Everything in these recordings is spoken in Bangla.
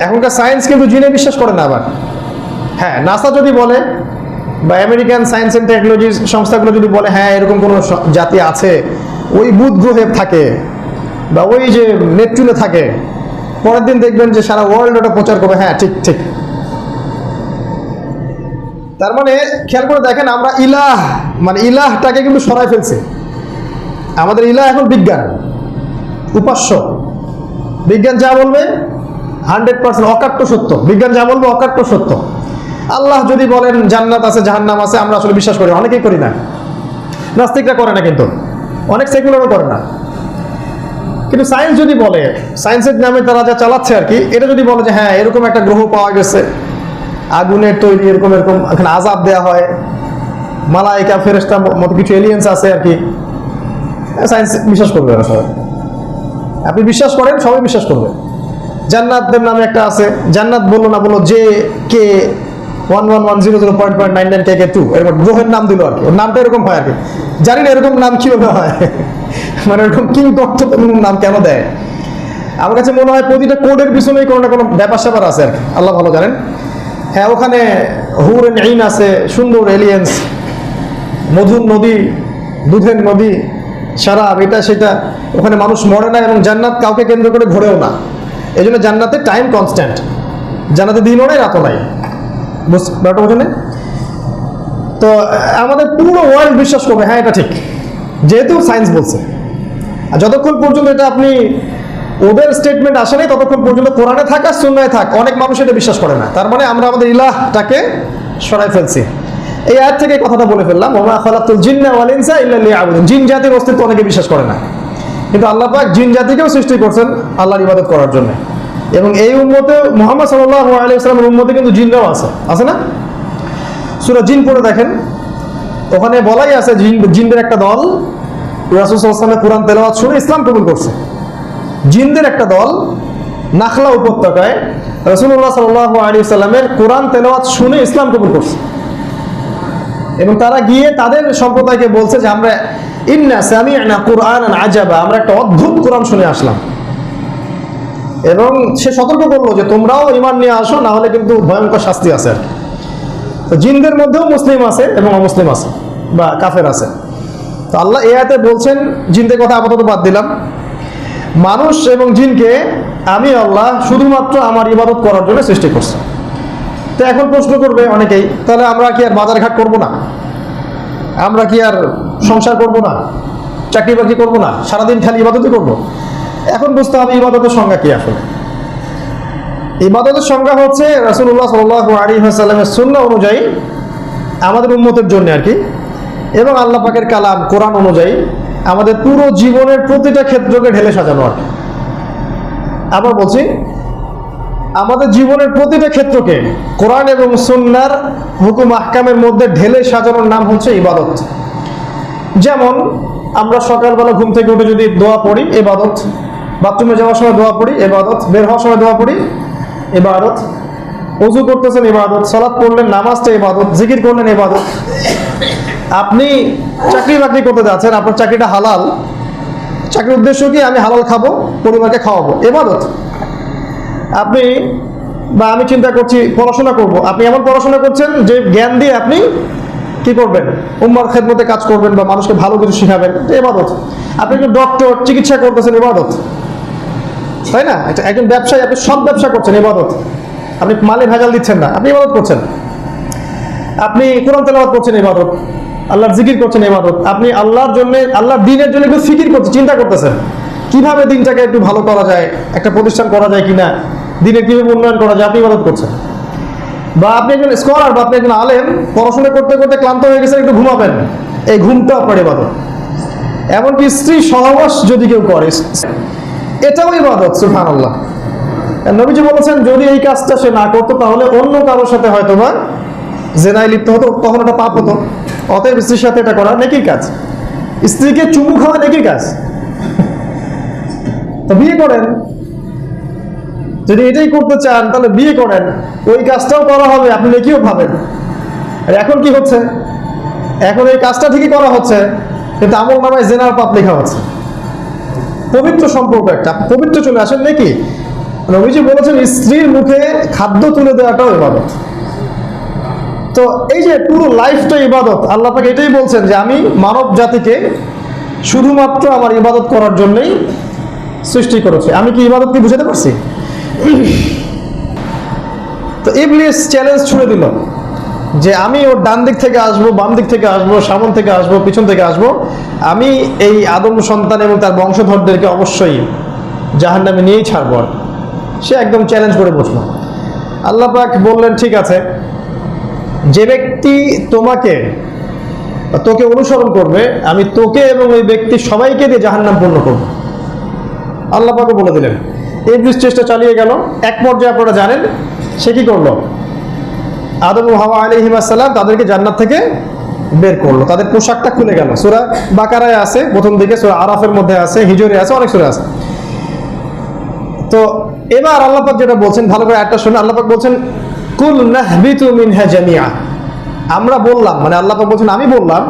এখনকার সায়েন্স কিন্তু জিনে বিশ্বাস করে না আবার। হ্যাঁ, নাসা যদি বলে বা আমেরিকান সায়েন্স অ্যান্ড টেকনোলজি সংস্থাগুলো যদি বলে হ্যাঁ এরকম কোনো জাতি আছে, ওই বুধ গ্রহে থাকে বা ওই যে নেপচুনে থাকে, পরের দিন দেখবেন যে সারা ওয়ার্ল্ড ওটা প্রচার করবে হ্যাঁ ঠিক ঠিক। তার মানে খেয়াল করে দেখেন, আমরা ইলাহ মানে ইলাহটাকে কিন্তু সরাই ফেলছি। আমাদের ইলাহ এখন বিজ্ঞান, উপাস্য। বিজ্ঞান যা বলবে 100% অকাট্য সত্য। বিজ্ঞান যা বলবে অকাট্য সত্য। আল্লাহ যদি বলেন জান্নাত আছে জাহান্নাম আছে, আমরা আসলে বিশ্বাস করি, অনেকেই করি না। নাস্তিকরা করে না, কিন্তু অনেক সেকুলারও করে না। কিন্তু সায়েন্স যদি বলে, সায়েন্সের নামে তারা যা চালাচ্ছে আর কি, এটা যদি বলে যে হ্যাঁ এরকম একটা গ্রহ পাওয়া গেছে, আগুনের তৈরি, এরকম এরকম এখানে আযাব দেওয়া হয়, মালায়েকা ফেরেশতা মতো কিছু এলিয়েন্স আছে আর কি, সায়েন্স বিশ্বাস করবে না সবাই। আপনি বিশ্বাস করেন, সবাই বিশ্বাস করবে। জান্নাতের নামে একটা আছে, জান্নাত বললো না বললো যে কে 1110.99 এরকম গ্রহের নাম দিল আর কি। ওর নামটা এরকম হয় আর কি, জানি না এরকম নাম কিভাবে হয়। মানে এরকম কিং তথ্য নাম কেন দেয়? আমার কাছে মনে হয় প্রতিটা কোডের পিছনেই কোনো না কোনো ব্যাপার স্যাপার আছে আর কি, আল্লাহ ভালো জানেন। হ্যাঁ, ওখানে হুর আইন আছে, সুন্দর এলিয়েন্স, মধুর নদী, দুধের নদী, শরাব, এটা সেটা। ওখানে মানুষ মরে না এবং জান্নাত কাউকে কেন্দ্র করে ঘোরেও না। এই জন্য জান্নাতে টাইম কনস্ট্যান্ট, জান্নাতে দিনও নাই রাতও নাই। ব্যাপারটা বোঝেন? তো আমাদের পুরো ওয়ার্ল্ড বিশ্বাস করবে হ্যাঁ এটা ঠিক, যেহেতু সায়েন্স বলছে। আর যতক্ষণ পর্যন্ত এটা আপনি ওদের স্টেটমেন্ট আসে নাই, ততক্ষণ পর্যন্ত কোরআনে থাক আর সুন্নায় থাক, অনেক মানুষ এটা বিশ্বাস করে না। তার মানে আমরা আমাদের ইলাহটাকে সরাই ফেলছি। এই আয়াত থেকে কথাটা বলে ফেললাম, ওমা খালাকতুল জিন্না ওয়াল ইনসা ইল্লা লিয়াবুদুন। জিন জাতির অস্তিত্ব অনেকে বিশ্বাস করে না, কিন্তু আল্লাহ পাক জিন জাতিকেও সৃষ্টি করছেন আল্লাহর ইবাদত করার জন্য। এবং এই উম্মতে মুহাম্মদ সাল্লাল্লাহু আলাইহি ওয়াসাল্লামের উম্মতে কিন্তু জিনরাও আছে না? সূরা জিন পড়ে দেখেন, ওখানে বলাই আছে জিনদের একটা দল রাসূল সাল্লাল্লাহু আলাইহি ওয়াসাল্লামের কোরআন তেলাওয়াত শুনে ইসলাম কবুল করছে। জিনদের একটা দল নাখলা উপত্যকায় রাসূলুল্লাহ সাল্লাল্লাহু আলাইহি ওয়াসাল্লামের কোরআন তেলাওয়াত শুনে ইসলাম কবুল করছে। এবং তারা গিয়ে তাদের সম্প্রদায়কে বলছে যে আমরা ইন্না সামি'না কুরআনান আজাবা, আমরা একটা অদ্ভুত কোরআন শুনে আসলাম। এবং সে সতর্ক করলো যে তোমরাও ঈমান নিয়ে আসো, না হলে কিন্তু ভয়ঙ্কর শাস্তি আছে আর কি। তো জিনদের মধ্যেও মুসলিম আছে এবং অমুসলিম আছে বা কাফের আছে। তো আল্লাহ এই আয়াতে বলছেন, জিনদের কথা আপাতত বাদ দিলাম, মানুষ এবং জিনকে আমি আল্লাহ শুধুমাত্র আমার ইবাদত করার জন্য সৃষ্টি করছি। তো এখন প্রশ্ন করবে অনেকেই, তাহলে আমরা কি আর বাজারঘাট করবো না? আমরা কি আর সংসার করবো না? চাকরি বাকরি করবো না? সারাদিন খালি ইবাদতই করবো? এখন বুঝতে হবে ইবাদতের সংজ্ঞা কি আসলে। ইবাদতের সংজ্ঞা হচ্ছে রাসূলুল্লাহ সাল্লাল্লাহু আলাইহি ওয়াসাল্লামের সুন্নাহ অনুযায়ী আমাদের উম্মতের জন্য আর কি, এবং আল্লাহ পাকের কালাম কোরআন অনুযায়ী আমাদের পুরো জীবনের প্রতিটা ক্ষেত্রকে ঢেলে সাজানো আর কি। আবার বলছি, আমাদের জীবনের প্রতিটা ক্ষেত্রকে কোরআন এবং সুন্নাহর হুকুম আহকামের মধ্যে ঢেলে সাজানোর নাম হচ্ছে ইবাদত। যেমন আমরা সকালবেলা ঘুম থেকে উঠে যদি দোয়া পড়ি, ইবাদত। বাথরুমে যাওয়ার সময় দোয়া পড়ি, ইবাদত। বের হওয়ার সময় দোয়া পড়ি, ইবাদত। ওযু করতেছেন, ইবাদত। সালাত পড়লেন, নামাজটা ইবাদত। জিকির করলেন, ইবাদত। আপনি চাকরি বাকরি করতে যাচ্ছেন, আপনার চাকরিটা হালাল, চাকরির উদ্দেশ্য কি? আমি হালাল খাবো, পরিবারকে খাওয়াবো, ইবাদত। আপনি বা আমি চিন্তা করছি পড়াশোনা করব, আপনি এমন পড়াশোনা করছেন যে জ্ঞান দিয়ে আপনি কি করবেন? উম্মার খেদমতে কাজ করবেন বা মানুষকে ভালো কিছু শিখাবেন, এটা ইবাদত। আপনি একজন ডক্টর, চিকিৎসা করতেছেন, ইবাদত, তাই না? একজন ব্যবসায়ী, আপনি সব ব্যবসা করছেন, ইবাদত। আপনি মালে ভেজাল দিচ্ছেন না, আপনি ইবাদত করছেন। আপনি কোরআন তেলাওয়াত করছেন, ইবাদত। আল্লাহর জিকির করছেন, ইবাদত। আপনি আল্লাহর জন্য, আল্লাহর দ্বীনের জন্য একটু ফিকির করছেন, চিন্তা করতেছেন কিভাবে দিনটাকে একটু ভালো করা যায়, একটা প্রতিষ্ঠান করা যায় কিনা, দিনের কিভাবে উন্নয়ন করা যায়, আপনি ইবাদত করছেন। বা আপনি একজন স্কলার বা আপনি একজন আলেম, পড়াশোনা করতে করতে ক্লান্ত হয়ে গেছেন, একটু ঘুমাবেন, এই ঘুমটা আপনার ইবাদত। এমনকি স্ত্রী সহবাস যদি কেউ করে, এটাও ইবাদত। সুবহানাল্লাহ। নবীজি বলেছেন যদি এই কাজটা সে না করতো তাহলে অন্য কারোর সাথে হয়তো বা জেনায় লিপ্ত হতো, তখন এটা পাপ হতো। অতএব স্ত্রীর সাথে এটা করা নেকির কাজ। স্ত্রীকে চুমু খাওয়া নেকির কাজ। তো বিয়ে করেন, যদি এটাই করতে চান তাহলে বিয়ে করেন, ওই কাজটাও করা হবে, আপনি নেকিও পাবেন। আর এখন কি হচ্ছে? এখন এই কাজটা ঠিকই করা হচ্ছে, কিন্তু আমলনামায় জেনার পাপ লেখা হচ্ছে। পবিত্র সম্পর্ক একটা, পবিত্র চলে আসেন নাকি, নবীজি বলেছেন স্ত্রীর মুখে খাদ্য তুলে দেওয়াটাও ইবাদত। তো এই যে পুরো লাইফটা ইবাদত, আল্লাহ পাক এটাই বলছেন যে আমি মানব জাতিকে শুধুমাত্র আমার ইবাদত করার জন্যই সৃষ্টি করেছি। আমি কি ইবাদত কি বুঝাতে পারছি? তো ইবলিস চ্যালেঞ্জ ছুড়ে দিল যে আমি ওর ডান দিক থেকে আসবো, বাম দিক থেকে আসবো, সামন থেকে আসবো, পিছন থেকে আসবো, আমি এই আদম সন্তান এবং তার বংশধরদেরকে অবশ্যই জাহান্নামে নিয়েই ছাড়বো। সে একদম চ্যালেঞ্জ করে বসলো। আল্লাহ পাক বললেন ঠিক আছে, যে ব্যক্তি তোকে অনুসরণ করবে আমি তোকে এবং ওই ব্যক্তি সবাইকে দিয়ে জাহান্নাম পূর্ণ করবো। আল্লাহ পাকও বলে দিলেন। ইবলিস চেষ্টা চালিয়ে গেল। এক পর্যায়ে আপনারা জানেন সে কি করলো? আদম ও হাওয়া আলাইহিস সালাম তাদেরকে জান্নাত থেকে বের করলো, তাদের পোশাকটা খুলে গেল। সূরা বাকারায় আছে প্রথম দিকে, সূরা আরাফের মধ্যে আছে, হিজরে আছে, অনেক সূরা আছে। তো এবার আল্লাহ পাক যেটা বলছেন, ভালো করে একটা শুনে, আল্লাহ পাক বলছেন কুল নাহবিতু মিনহা জামিআ। আমরা বললাম, মানে আল্লাহ পাক বলছেন আমি বললাম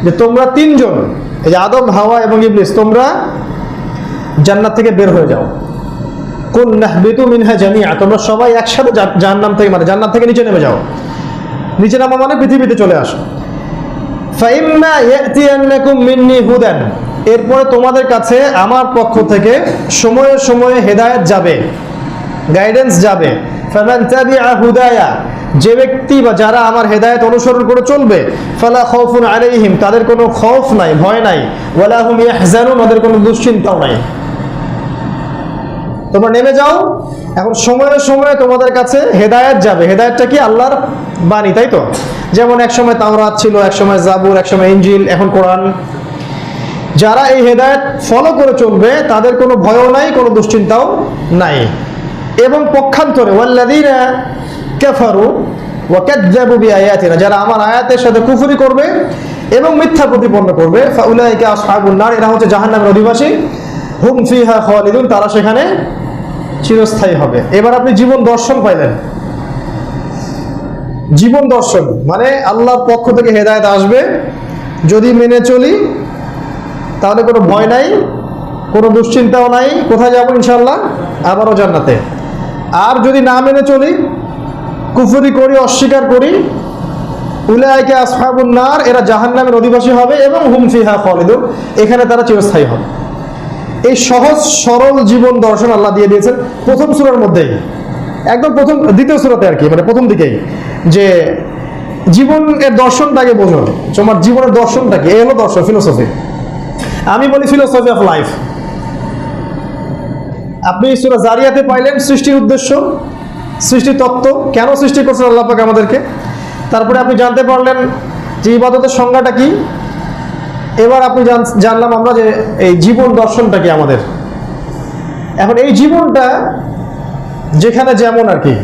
যে তোমরা তিনজন, এই যে আদম, হাওয়া এবং ইবলিস, তোমরা জান্নাত থেকে বের হয়ে যাও। কুল নাহবিতু মিনহা জামিআ, তোমরা সবাই একসাথে জাহান্নাম থেকে, মানে জান্নাত থেকে নিচে নেমে যাও। নিচে নামা মানে পৃথিবীতে চলে আসো। ফাইম্মা ইয়াতিয়ান্নাকুম মিন্নি হুদান, এরপরে তোমাদের কাছে আমার পক্ষ থেকে সময়ে সময়ে হেদায়েত যাবে, গাইডেন্স যাবে। ফামান তাবিআ হুদায়া, যে ব্যক্তি বা যারা আমার হেদায়েত অনুসরণ করে চলবে, ফালা খাউফুন আলাইহিম, তাদের কোনো খৌফ নাই, ভয় নাই, ওয়ালা হুম ইয়াহজানুন, তাদের কোনো দুশ্চিন্তাও নাই। তোমরা নেমে যাও, এখন সময়ে সময়ে তোমাদের কাছে হেদায়েত যাবে। হেদায়েতটা কি? আল্লাহর বাণী, তাই তো? যেমন এক সময় তাওরাত ছিল, এক সময় জাবুর, এক সময় ইনজিল, এখন কোরআন। যারা এই হেদায়েত ফলো করে চলবে তাদের কোনো ভয়ও নাই, কোনো দুশ্চিন্তাও নাই। এবং পক্ষান্তরে ওয়াল্লাযীনা কাফারু ওয়া কাযযাবু বিআয়াতিনা, যারা আমার আয়াতের সাথে কুফরি করবে এবং মিথ্যা প্রতিপন্ন করবে, ফাউলাইকা আসহাবুন নার, এরা হচ্ছে জাহান্নামের অধিবাসী। হুম ফিহা খালিদুন, তারা সেখানে চিরস্থায়ী হবে। এবার আপনি জীবন দর্শন পাইলেন। জীবন দর্শন মানে আল্লাহর পক্ষ থেকে হেদায়েত আসবে, যদি মেনে চলি তাহলে কোনো ভয় নাই, কোনো দুশ্চিন্তাও নাই, কোথায় যাবো? ইনশাআল্লাহ আবারও জান্নাতে। আর যদি না মেনে চলি, কুফরি করি, অস্বীকার করি, উলাইকা আসহাবুন নার, এরা জাহান্নামের অধিবাসী হবে এবং হুম ফিহা খালিদুন, এখানে তারা চিরস্থায়ী হবে। এই সহজ সরল জীবন দর্শন আল্লাহ দিয়ে দিয়েছেন প্রথম সূরার মধ্যেই, একদম প্রথম, দ্বিতীয় সূরাতে আর কি, মানে প্রথম দিকেই, যে জীবনের দর্শনটাকে বোঝো, তোমার জীবনের দর্শনটা কি? এই হলো দর্শন, ফিলোসফি। আমি বলি ফিলোসফি অফ লাইফ। আপনি সূরা জারিয়াতে পাইলেন সৃষ্টির উদ্দেশ্য, সৃষ্টি তত্ত্ব, কেন সৃষ্টি করছেন আল্লাহ পাক আমাদেরকে। তারপরে আপনি জানতে পারলেন যে ইবাদতের সংজ্ঞাটা কি। এবার আপনি জানলাম আমরা যে এই জীবন দর্শনটা কি আমাদের। এখন এই জীবনটা যেখানে যেমন আর কি,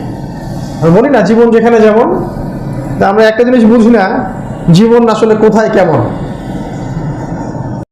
আমি বলি না জীবন যেখানে যেমন, আমরা একটা জিনিস বুঝি না জীবন আসলে কোথায় কেমন।